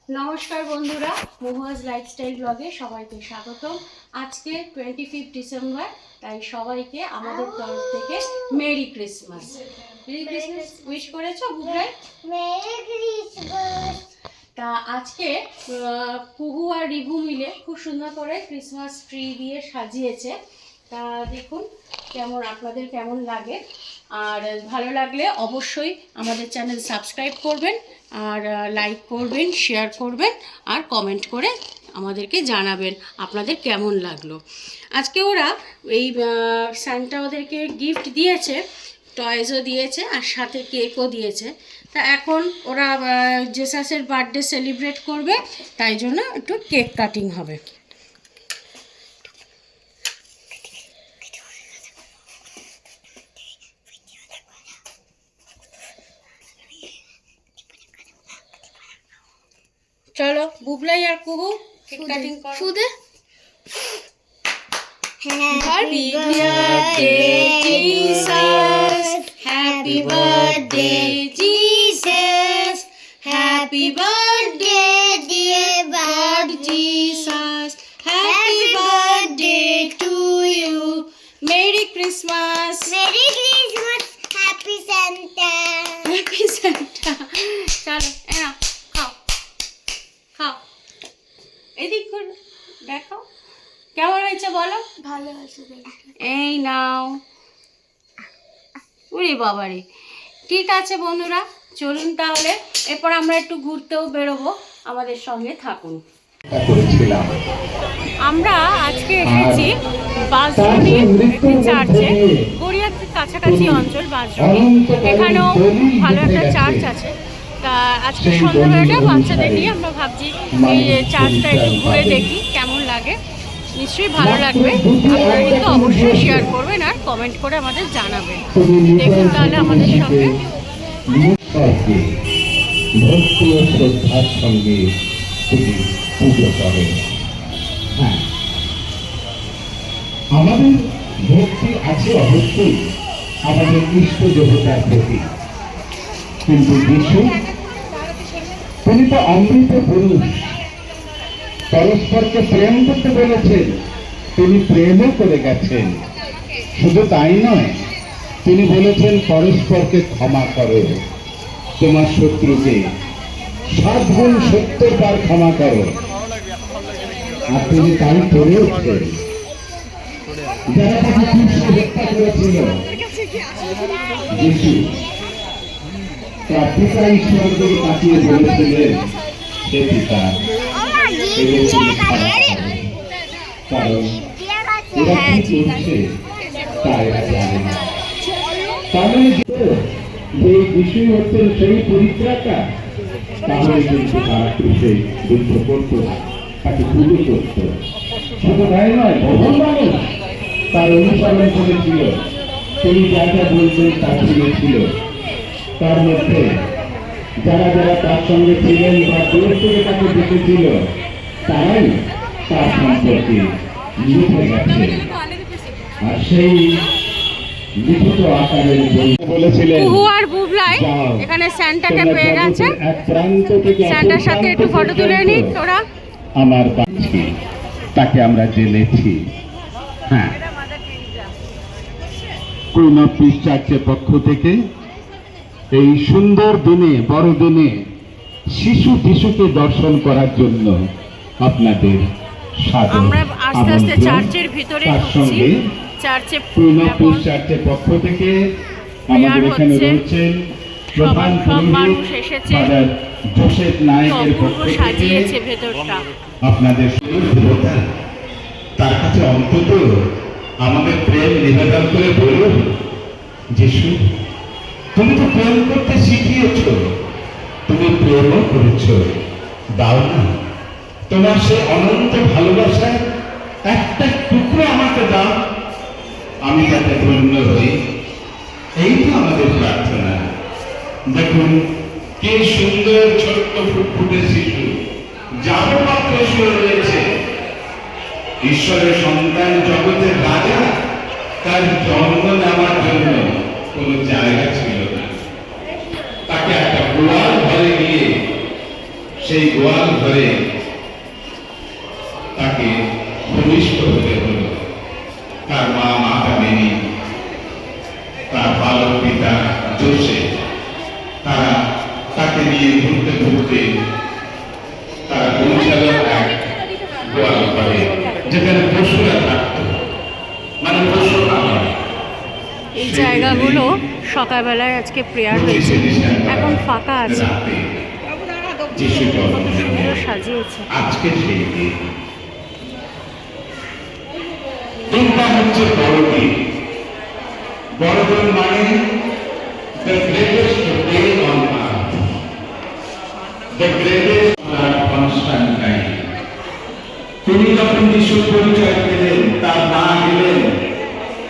নমস্কার বন্ধুরা, মহুয়াজ লাইফস্টাইল ব্লগে সবাইকে স্বাগতম। আজকে 25 ডিসেম্বর, তাই সবাইকে আমাদের তরফ থেকে merry Christmas. Merry Christmas wish করেছো বুবলাই? Merry Christmas. তা আজকে কুহু আর রিভু মিলে খুব সুন্দর করে ক্রিসমাস ট্রি দিয়ে সাজিয়েছে। তা দেখুন আপনাদের কেমন লাগে, আর ভালো লাগলে অবশ্যই আমাদের চ্যানেল সাবস্ক্রাইব করবেন, আর লাইক করবেন, শেয়ার করবেন, আর কমেন্ট করে আমাদেরকে জানাবেন আপনাদের কেমন লাগলো। আজকে ওরা এই সান্টা ওদেরকে গিফট দিয়েছে, টয়েসও দিয়েছে আর সাথে কেকও দিয়েছে। তা এখন ওরা জেসাসের বার্থডে সেলিব্রেট করবে, তাই জন্য একটু কেক কাটিং হবে। চলো বুবলাই আর কুহু কেক কাটিং করো। শুধু happy birthday Jesus, happy birthday Jesus, happy birthday dear God Jesus, happy birthday to you, merry Christmas. Merry Christmas, Happy Santa. Happy Santa. চলো এনা খাও খাও, এদিক করে দেখাও কেমন হয়েছে বলো। ভালো আছে এই নাও। ওরে বাবারে, ঠিক আছে বন্ধুরা, চলুন তাহলে এরপর আমরা একটু ঘুরতেও বেরোবো, আমাদের সঙ্গে থাকুন। আমরা আজকে এসেছি বাঁশদ্রোণীর একটি চার্চে, গড়িয়ার কাছাকাছি অঞ্চল বাঁশদ্রোণী। এখানেও ভালো একটা চার্চ আছে। তা আজকে সন্ধ্যাবেলাটা বাচ্চাদের নিয়ে আমরা ভাবছি এই চার্চটা একটু ঘুরে দেখি কেমন লাগে। নিশ্চয়ই ভালো লাগবে, আপনারা কিন্তু অবশ্যই শেয়ার করবেন আর কমেন্ট করে আমাদের জানাবেন। দেখুন তাহলে আমাদের সঙ্গে। ভক্তি ও শ্রদ্ধার সঙ্গে তিনি পুজো করেন। হ্যাঁ, আমাদের ভক্তি আছে অবশ্যই আমাদের ইষ্ট দেবতার প্রতি, কিন্তু যিশু তিনি তো অমৃত পুরুষ, পরস্পরকে প্রেম করতে বলেছেন, তিনি প্রেমও করে গেছেন। শুধু তাই নয়, তিনি বলেছেন পরস্পরকে ক্ষমা করো, তোমার শত্রুকে 7 গুণ 70 বার ক্ষমা করো। আর তিনি তাই করেওছেন। যারা তাকে ক্রুশে হত্যা করেছিল, যিশু তার পিতা ঈশ্বরকে তাকিয়ে বলেছিলেন, হে পিতা, এদের তুমি ক্ষমা করো, কারণ এরা কি করছে তা এরা জানে না। তাহলে যে যিশু হচ্ছেন সেই পরিত্রাতা, তাহলে কিন্তু তারা ক্রুশে যুদ্ধ করত না, তাকে পুজো করত। শুধু তাই নয়, বহু মানুষ তার অনুসরণ করেছিল, তিনি যা যা বলতেন তা ছিল। তার মধ্যে যারা যারা তার সঙ্গে ছিলেন বা দূর থেকে তাকে দেখেছিল, তারাই তার সম্পর্কে লিখে গেছে। আর সেই লিখিত আকারের বই বলেছিলেন, কুহু আর বুবলাই এখানে স্যান্টাকে পেয়ে গেছে, স্যান্টার সাথে একটু ফটো তুলে নিই তোরা। আমার বাচ্চি তাকে আমরা জেনেছি। হ্যাঁ, কুইন অফ পিস চার্চের পক্ষ থেকে এই সুন্দর দিনে, বড়দিনে শিশু যিশুকে দর্শন করার জন্য আপনাদের আমরা আস্তে আস্তে চার্চের ভিতরে ঢুকছি। চার্চে কুইন অফ পিস চার্চের পক্ষ থেকে আমাদের এখানে রয়েছেন প্রধান পুরোহিত ফাদার জোসেফ নায়েকের পক্ষ থেকে সাজিয়েছে ভেতরটা। আপনাদের দেবতা, তার কাছে অন্তত আমাদের প্রেম নিবেদন করে বলুন, যিশু তুমি তো প্রেম করতে শিখিয়েছ, তুমি প্রেমও করেছ, দাও না তোমার সে অনন্ত ভালোবাসার একটা টুকরো আমাকে দাও, আমি তাতে ধন্য হই। এই তো আমাদের প্রার্থনা। দেখুন কি সুন্দর ছোট্ট ফুটফুটে শিশু, যার মাত্র শুয়ে রয়েছে। ঈশ্বরের সন্তান, জগতের রাজা, তার জন্ম নেওয়ার জন্য কোনো জায়গা ছিল না। তাকে একটা গোয়াল ঘরে গিয়ে সেই গোয়াল ঘরে তাকে ভূমিষ্ঠ হতে হল। তার মা মাতা মেনি, তার বালক পিতা জোসেফ, তারা তাকে নিয়ে ঘুরতে ঘুরতে তারা পৌঁছাল এক গোয়াল ঘরে, যেখানে পশুরা থাকত, মানে পশু আমার। এই জায়গাগুলো সকালবেলায় আজকে প্রেয়ার হয়েছে, এখন ফাঁকা আছে, যিশু জন্ম সুন্দর সাজিয়েছে। আজকে সেই দিন। দিনটা হচ্ছে বড়দিন। বড়দিন মানে the greatest day on earth, the greatest Constantine। তিনি যখন যিশুর পরিচয় পেলেন, তার মা গেলেন,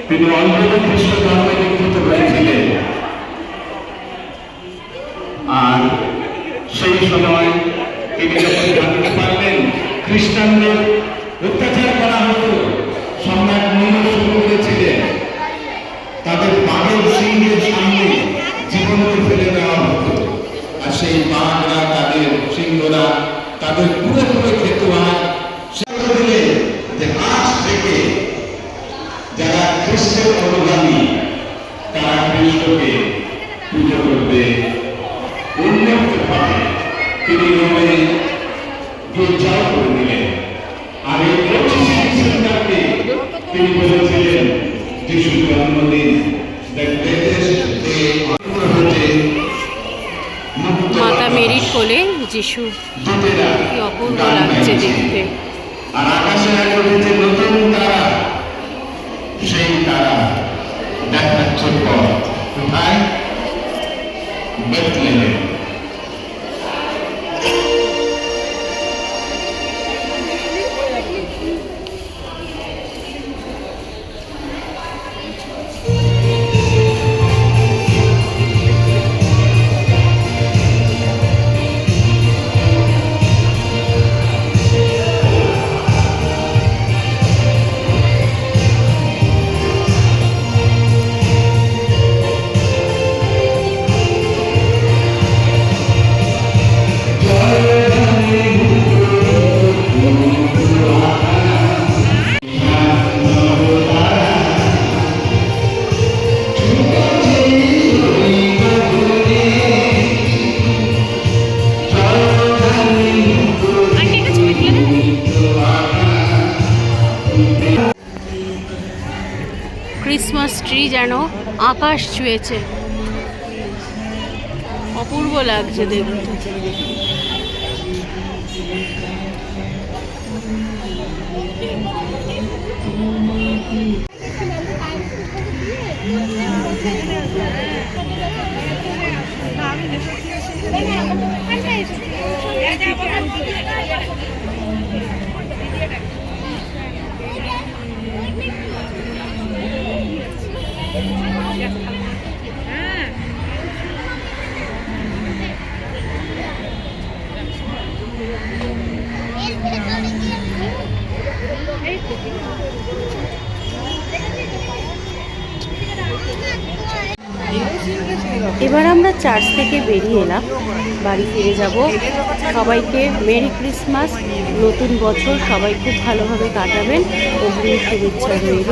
তিনি অন্ধকার খ্রিস্ট ধর্মে দীক্ষিত হয়েছিলেন। আর সেই সময় তিনি যখন জানতে পারলেন খ্রিস্টানদের অত্যাচার করা হতো, সম্রাট নিরো শুরু করেছিলেন, তাদের বাঘের সিংহের সামনে জীবনকে ফেলে দেওয়া হতো, আর সেই বাঘরা তাদের সিংহরা তাদের পুরো পুরো খেত। যে আজ থেকে যারা খ্রিস্টের অনুগামী তারা খ্রিস্টকে পুজো করবে উন্মুক্তভাবে। তিনি রোমে গির্জাও করে দিলেন। আর এই 25 ডিসেম্বরকে তিনি বলেছিলেন যিশুর জন্মদিন, দ্য গ্রেটেস্ট ডে হচ্ছে মাতা মেরির কোলে যিশু, কি অপূর্ব লাগছে দেখতে। আর আকাশে উঠেছে নতুন তারা, সেই তারা দেখাচ্ছে পথ কোথায়? বেথলেহে। ক্রিসমাস ট্রি যেন আকাশ ছুঁয়েছে, অপূর্ব লাগছে দেখতে। এবার আমরা চার্চ থেকে বেরিয়ে এলাম, বাড়ি ফিরে যাব। সবাইকে মেরি ক্রিসমাস, নতুন বছর সবাই খুব ভালোভাবে কাটাবেন, অগ্রিম শুভেচ্ছা রইল।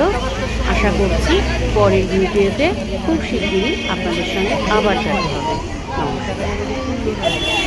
আশা করছি পরের ভিডিওতে খুব শিগগিরই আপনাদের সঙ্গে আবার দেখা হবে। নমস্কার।